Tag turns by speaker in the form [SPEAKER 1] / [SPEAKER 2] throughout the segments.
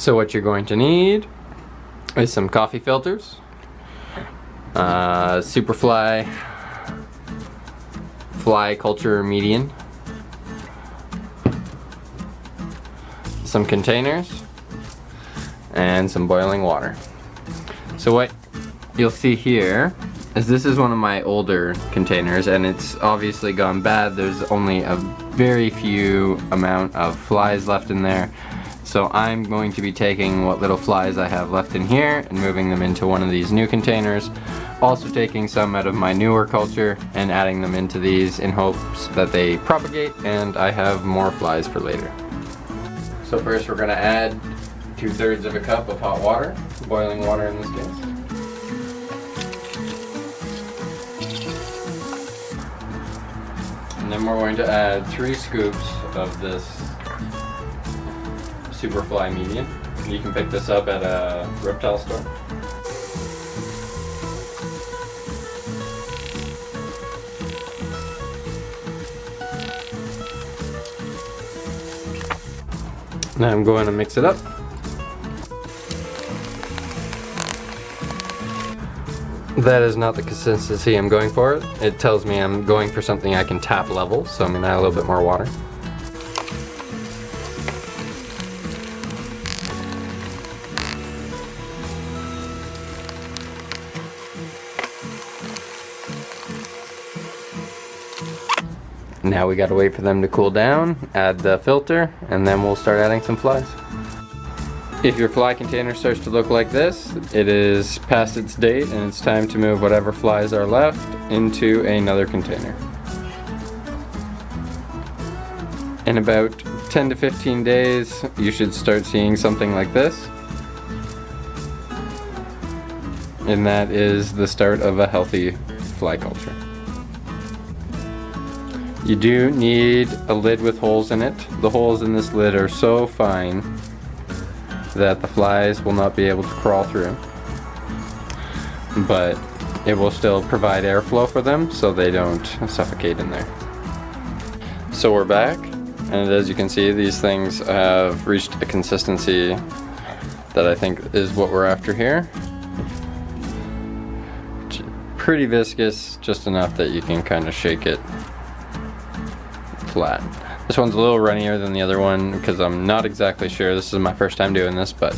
[SPEAKER 1] So what you're going to need is some coffee filters, Superfly fly culture median, some containers, and some boiling water. So what you'll see here is this is one of my older containers, and it's obviously gone bad. There's only a very few amount of flies left in there. So I'm going to be taking what little flies I have left in here and moving them into one of these new containers. Also taking some out of my newer culture and adding them into these in hopes that they propagate and I have more flies for later. So first we're going to add 2/3 of a cup of hot water, boiling water in this case. And then we're going to add 3 scoops of this Superfly median. You can pick this up at a reptile store. Now I'm going to mix it up. That is not the consistency I'm going for. It tells me I'm going for something I can tap level, so I'm going to add a little bit more water. Now we gotta wait for them to cool down, add the filter, and then we'll start adding some flies. If your fly container starts to look like this, it is past its date and it's time to move whatever flies are left into another container. In about 10 to 15 days, you should start seeing something like this. And that is the start of a healthy fly culture. You do need a lid with holes in it. The holes in this lid are so fine that the flies will not be able to crawl through, but it will still provide airflow for them so they don't suffocate in there. So we're back, and as you can see, these things have reached a consistency that I think is what we're after here. Pretty viscous, just enough that you can kind of shake it flat. This one's a little runnier than the other one because I'm not exactly sure. This is my first time doing this, but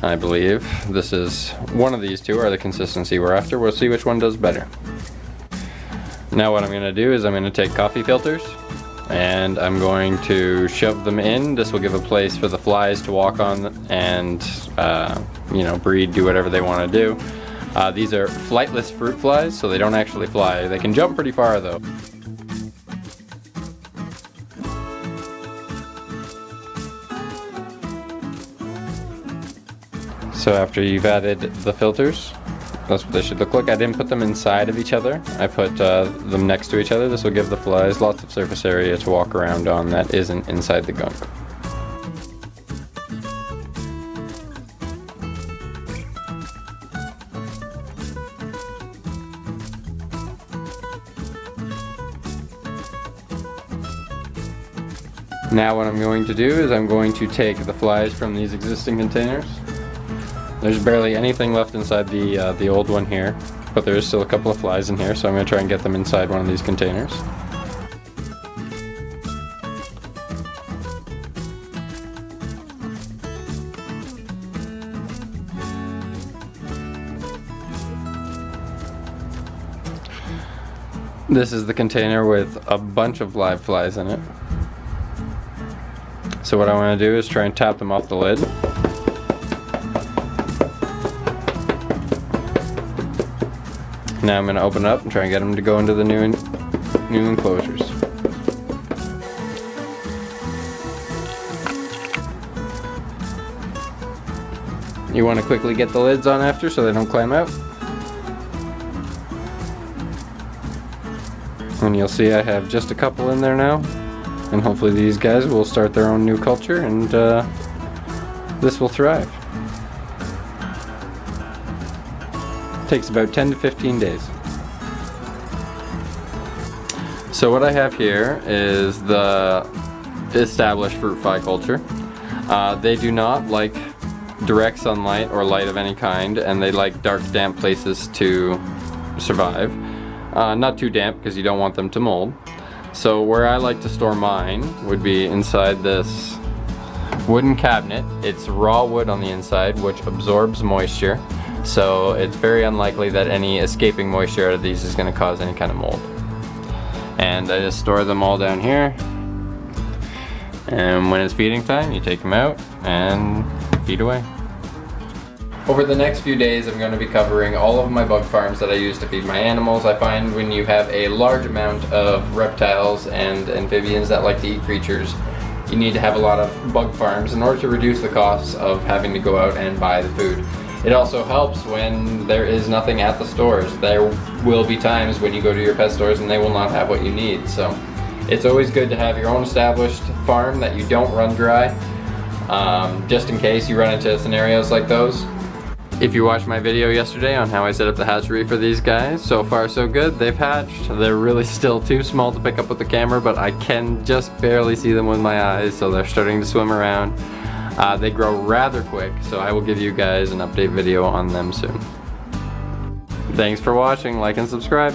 [SPEAKER 1] I believe this is one of these two are the consistency we're after. We'll see which one does better. Now what I'm going to do is I'm going to take coffee filters and I'm going to shove them in. This will give a place for the flies to walk on and you know, breed, do whatever they want to do. These are flightless fruit flies, so they don't actually fly. They can jump pretty far though. So after you've added the filters, that's what they should look like. I didn't put them inside of each other. I put them next to each other. This will give the flies lots of surface area to walk around on that isn't inside the gunk. Now what I'm going to do is I'm going to take the flies from these existing containers. There's barely anything left inside the old one here, but there is still a couple of flies in here, so I'm going to try and get them inside one of these containers. This is the container with a bunch of live flies in it. So what I want to do is try and tap them off the lid. Now I'm going to open it up and try and get them to go into the new enclosures. You want to quickly get the lids on after so they don't climb out. And you'll see I have just a couple in there now. And hopefully these guys will start their own new culture and this will thrive. Takes about 10 to 15 days. So what I have here is the established fruit fly culture. They do not like direct sunlight or light of any kind, and they like dark, damp places to survive. Not too damp because you don't want them to mold. So where I like to store mine would be inside this wooden cabinet. It's raw wood on the inside, which absorbs moisture. So it's very unlikely that any escaping moisture out of these is going to cause any kind of mold. And I just store them all down here. And when it's feeding time, you take them out and feed away. Over the next few days, I'm going to be covering all of my bug farms that I use to feed my animals. I find when you have a large amount of reptiles and amphibians that like to eat creatures, you need to have a lot of bug farms in order to reduce the costs of having to go out and buy the food. It also helps when there is nothing at the stores. There will be times when you go to your pet stores and they will not have what you need. So it's always good to have your own established farm that you don't run dry, just in case you run into scenarios like those. If you watched my video yesterday on how I set up the hatchery for these guys, so far so good. They've hatched. They're really still too small to pick up with the camera, but I can just barely see them with my eyes, so they're starting to swim around. They grow rather quick, so I will give you guys an update video on them soon. Thanks for watching, like and subscribe.